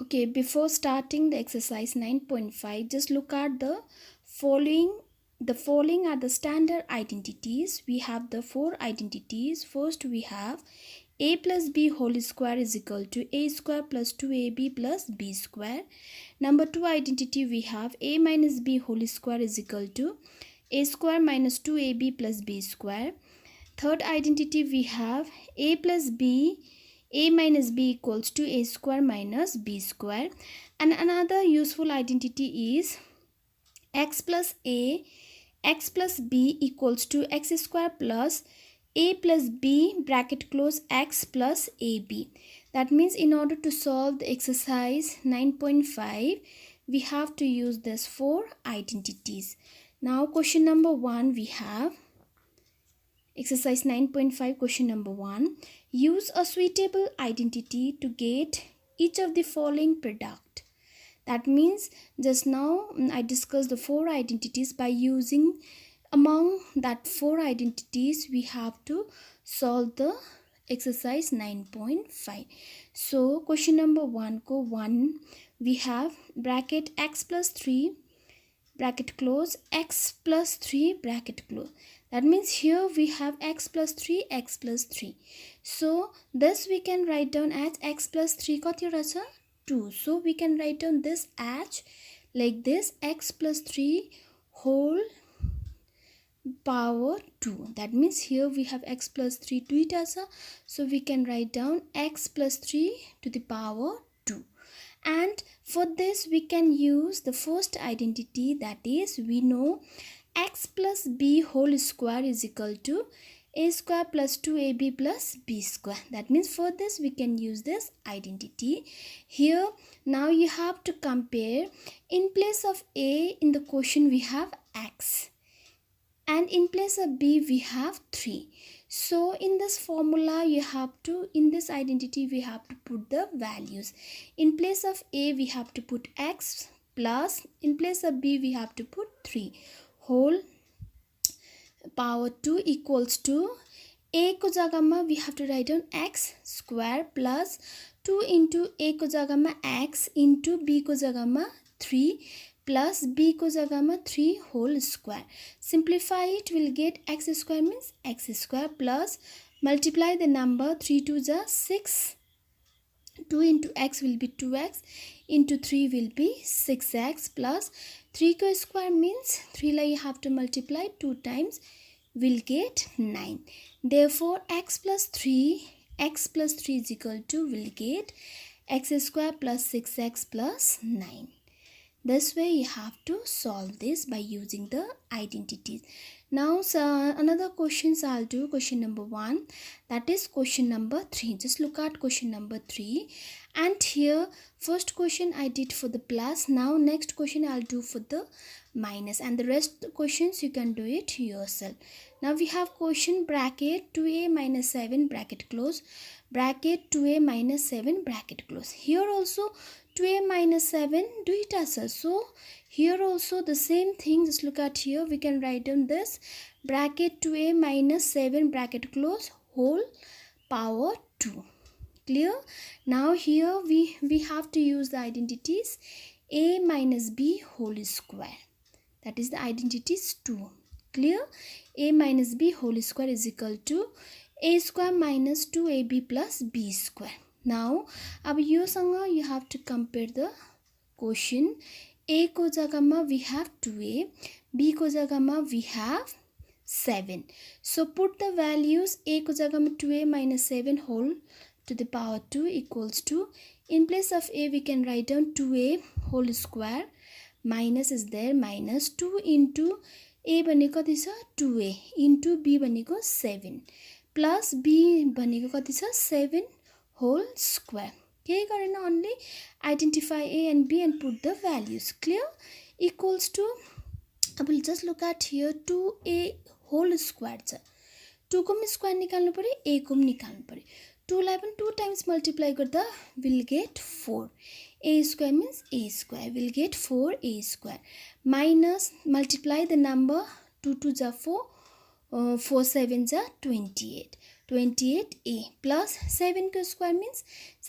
Okay, before starting the exercise 9.5, just look at the following. The following are the standard identities. We have the four identities. First, we have a plus b whole square is equal to a square plus 2ab plus b square. Number two identity, we have a minus b whole square is equal to a square minus 2ab plus b square. Third identity, we have a plus b, a minus b equals to a square minus b square. And another useful identity is x plus a, x plus b equals to x square plus a plus b bracket close x plus ab. That means in order to solve the exercise 9.5, we have to use this four identities. Now question number 1, we have exercise 9.5 question number 1. Use a suitable identity to get each of the following product. That means just now I discussed the four identities. By using among that four identities, we have to solve the exercise 9.5. So question number 1 ko 1, we have bracket x plus 3 bracket close x plus 3 bracket close. That means here we have x plus 3, x plus 3. So this we can write down as x plus 3 kati racha 2. So we can write down this as like this, x plus 3 whole power 2. That means here we have x plus 3 to it as a, so we can write down x plus 3 to the power 2. And for this we can use the first identity, that is we know x plus b whole square is equal to a square plus 2ab plus b square. That means for this we can use this identity. Here now you have to compare. In place of a in the question we have x, and in place of b we have 3. So in this formula you have to, in this identity we have to put the values. In place of a we have to put x plus, in place of b we have to put 3 whole power 2 equals to a ko jaga ma we have to write down x square plus 2 into a ko jaga ma x into b ko jaga ma 3 plus b ko jaga ma 3 whole square. Simplify it, will get x square means x square plus multiply the number 3 to the 6. 2 into x will be 2x into 3 will be 6x plus 3 ko square means 3 la you have to multiply 2 times, will get 9. Therefore x plus 3 is equal to, will get x square plus 6x plus 9. This way you have to solve this by using the identities. Now another questions I'll do, question number 1, that is question number 3. Just look at question number 3, and here first question I did for the plus. Now next question I'll do for the minus, and the rest questions you can do it yourself. Now we have question bracket 2a minus 7 bracket close, bracket 2a minus 7 bracket close. Here also 2a minus 7 do it as a, so here also the same thing. Just look at here, we can write down this bracket 2a minus 7 bracket close whole power 2. Clear? Now here we have to use the identities a minus b whole square, that is the identities 2. Clear? A minus b whole square is equal to a square minus 2ab plus b square. Now अब यो सँग you have to compare the question. A को जगह में we have 2a, b को जगह में we have 7. So put the values. A को जगह में 2a minus 7 whole to the power 2 equals to, in place of a we can write down 2a whole square, minus is there, minus 2 into a भनेको कति छ 2a into b भनेको 7 plus b भनेको कति छ 7 whole square. केही गरेन, only identify a and b and put the values. Clear? Equals to, अब just look at here 2a whole square छ, 2 को पनि स्क्वायर निकाल्नु पर्यो, a को पनि निकाल्नु पर्यो. 2 लाई पनि 2 times multiply गर्दा will get 4. A square means a square, will get 4a square minus multiply the number 2 to the 4, 4 7 ja 28. 28a plus 7 को square means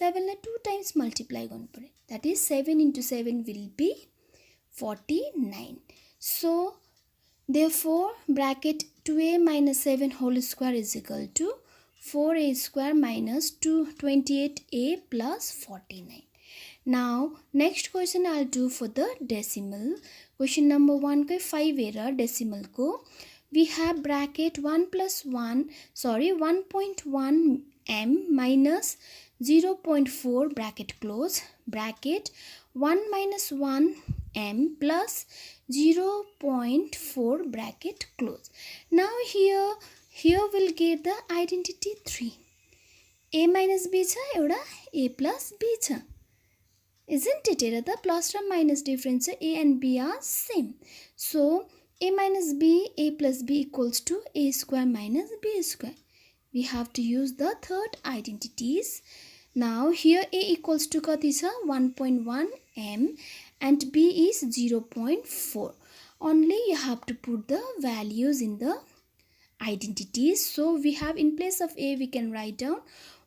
7 लाई 2 times multiply गर्नु पर्यो. That is 7 into 7 will be 49. So therefore bracket 2a minus 7 whole square is equal to 4a square minus 28a plus 49. Now next question I'll do for the decimal. Question number 1 को 5 error decimal को we have bracket 1.1 m minus 0.4 bracket close bracket 1 minus 1 m plus 0.4 bracket close. Now here we'll get the identity 3. A minus b cha euta a plus b cha. Isn't it? The plus or minus difference a and b are same. So a minus b, a plus b equals to a square minus b square. We have to use the third identities. Now here a equals to 1.1 m and b is 0.4. Only you have to put the values in the identities. So we have in place of a we can write down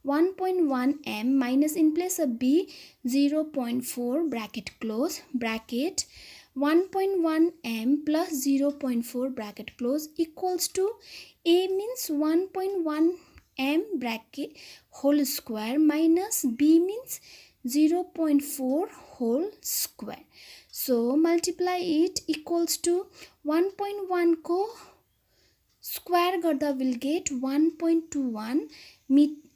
1.1 m minus in place of b 0.4 bracket close bracket 1.1 m plus 0.4 bracket close equals to a means 1.1 m bracket whole square minus b means 0.4 whole square. So multiply it equals to 1.1 ko square garda will get 1.21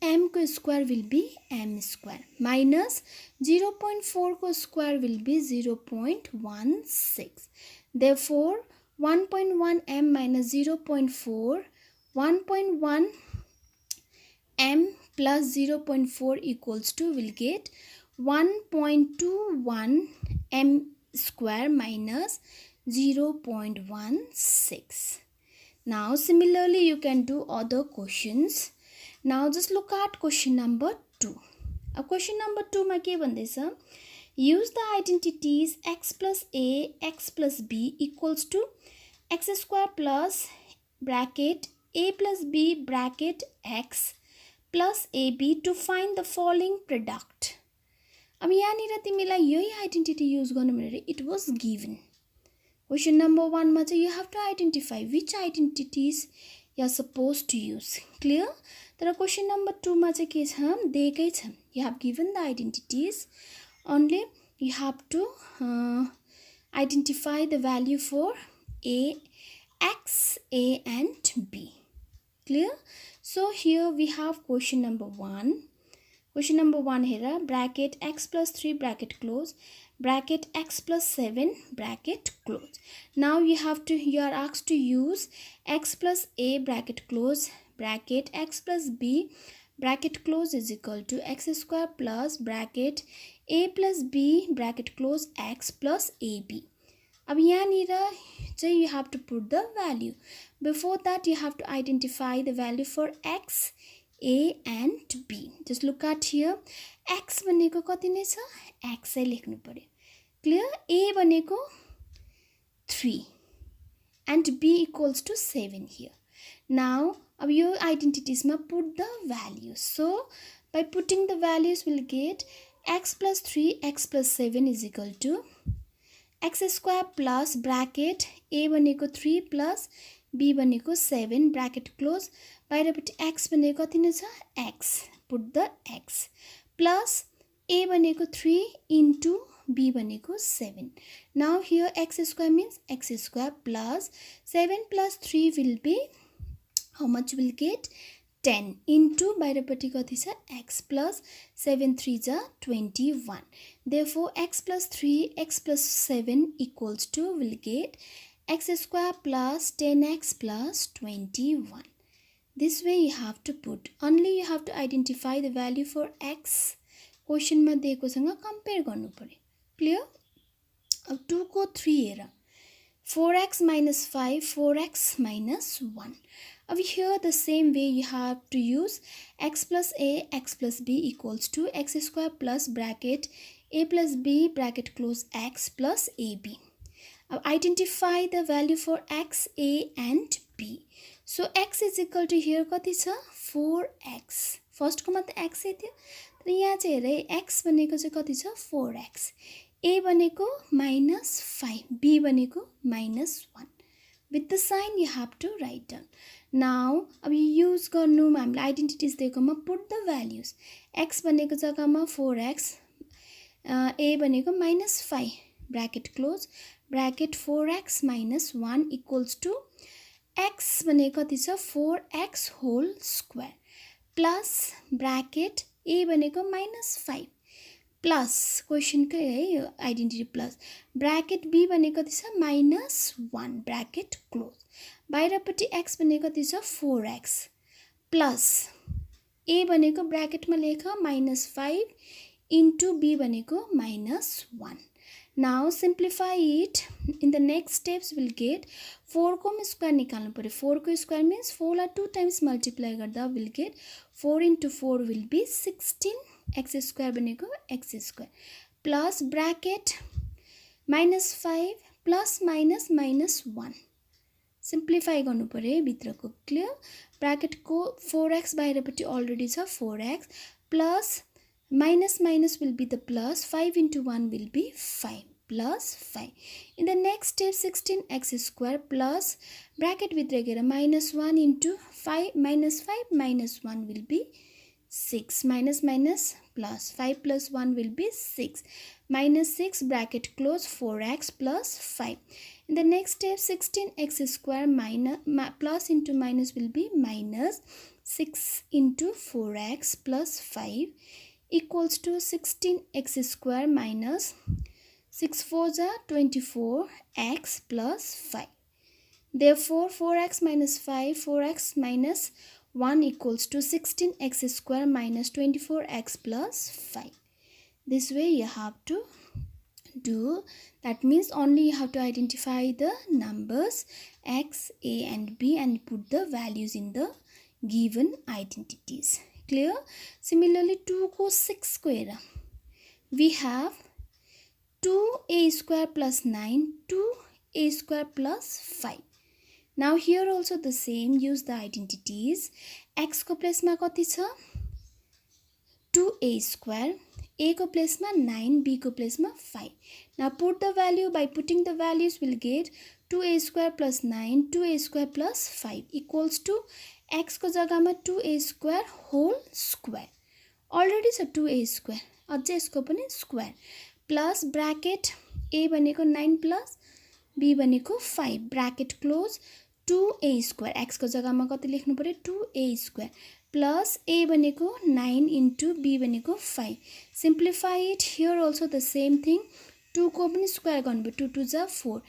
m ko square will be m square minus 0.4 ko square will be 0.16. Therefore 1.1 m minus 0.4 1.1 m plus 0.4 equals to will get 1.21 m square minus 0.16. Now similarly you can do other questions. Now just look at question number 2. Question number 2 ma ke bhandacha, use the identities x plus a x plus b equals to x square plus bracket a plus b bracket x plus ab to find the following product. अब यहाँनिर तिमीलाई यही identity use गर्नु भनेर it was given. Question number 1 ma you have to identify which identities you are supposed to use. Clear? तर question number 2 ma के छ दिएकै छ. You have given the identities. Only you have to identify the value for a, x, a and b. Clear? So here we have question number 1. Question number 1 here bracket x plus 3 bracket close bracket x plus 7 bracket close. Now you are asked to use x plus a bracket close bracket x plus b bracket close is equal to x square plus bracket a plus b bracket close x plus ab. अब यहाँनिर चाहिँ you have to put the value. Before that you have to identify the value for x, a and b. Just look at here. x भनेको कति नै छ? x चाहिँ लेख्नु पर्यो. Clear? A भनेको 3 and b equals to 7 here. Now अब यो identities मा put the values. So by putting the values we'll get x plus 3 x plus 7 is equal to x square plus bracket a भनेको 3 plus b भनेको 7 bracket close बाहिरपट्टि x भनेको कति नै छ? x. Put the x plus a भनेको 3 into b भनेको 7. Now here x square means x square plus 7 plus 3 will be how much will get 10 into बाहिरपट्टि कति छ? x plus 7 3 जा 21. Therefore x plus 3 x plus 7 equals to will get x square plus 10x plus 21. This way you have to put. Only you have to identify the value for x. Question मा दिएको सँग compare गर्नु पर्यो. Clear? अब 2 को 3 हेर. 4x minus 5 4x minus 1. अब here the same way you have to use x plus a x plus b equals to x square plus bracket a plus b bracket close x plus ab. Identify the value for x, a and b. So x is equal to here कति छ 4x first को मात्र x थियो तर यहाँ चाहिँ हेरे x भनेको चाहिँ कति छ 4x a भनेको -5 b भनेको -1 with the sign you have to write down. Now अब use गर्नु हामीले आइडेन्टिटीज दिएकोमा put the values x भनेको जग्गामा 4x a भनेको -5 bracket close bracket 4x -1 equals to x भनेको कति छ 4x whole square plus bracket a भनेको -5 plus क्वेशन कै है यो आइडेन्टिटी प्लस ब्रैकेट b भनेको कति छ -1 ब्रैकेट क्लोज बाहिरपट्टि x भनेको कति छ 4x प्लस a भनेको ब्रैकेटमा लेख -5 into b भनेको -1. Now simplify it. In the next steps we'll get 4 को square निकाल्नु पर्यो 4 को square means 4 ला 2 times multiply गर्दा we'll get 4 into 4 will be 16 x square बनेको x square plus bracket -5 plus minus -1 simplify गर्नु पर्यो भित्रको क्लियर ब्रैकेट को 4x बाहिरपट्टि अलरेडी छ 4x plus minus will be the plus 5 into 1 will be 5 plus 5 in the next step 16x square plus bracket भित्र गएर -1 into 5 -1 will be 6 minus plus 5 plus 1 will be 6 -6 bracket close 4x plus 5 in the next step 16x square plus into minus will be -6 into 4x plus 5 equals to 16x square minus 6 4s are 24x plus 5. Therefore 4x minus 5 4x minus 1 equals to 16x square minus 24x plus 5. This way you have to do. That means only you have to identify the numbers x, a and b and put the values in the given identities. Clear? Similarly 2 को 6 square we have 2a square plus 9 2a square plus 5. Now here also the same use the identities x को place मा कति छ 2a square a को place मा 9 b को place मा 5. Now put the value by putting the values will get 2a square plus 9 2a square plus 5 equals to x को जग्गामा 2a square whole square already छ 2a square अझै यसको पनि square plus bracket a भनेको 9 plus b भनेको 5 bracket close 2a square x को जग्गामा कति लेख्नु पर्यो 2a square plus a भनेको 9 into b भनेको 5 simplify it here also the same thing 2 को पनि स्क्वायर गर्नु पर्यो 2 2 जा 4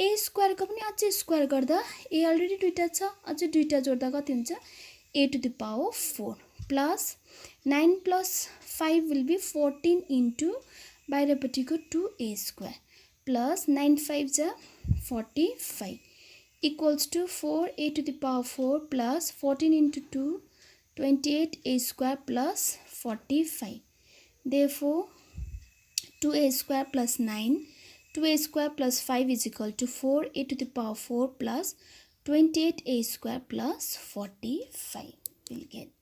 a square को पनि अझै स्क्वायर गर्दा a अलरेडी दुईटा छ अझै दुईटा जोड्दा कति हुन्छ a to the power 4 plus 9 plus 5 will be 14 into बाहिरपट्टिको 2a square plus 9 5 जा 45 equals to 4a to the power 4 plus 14 into 2 28a square plus 45. Therefore 2a square plus 9 2a square plus 5 is equal to 4a to the power 4 plus 28a square plus 45 we'll get.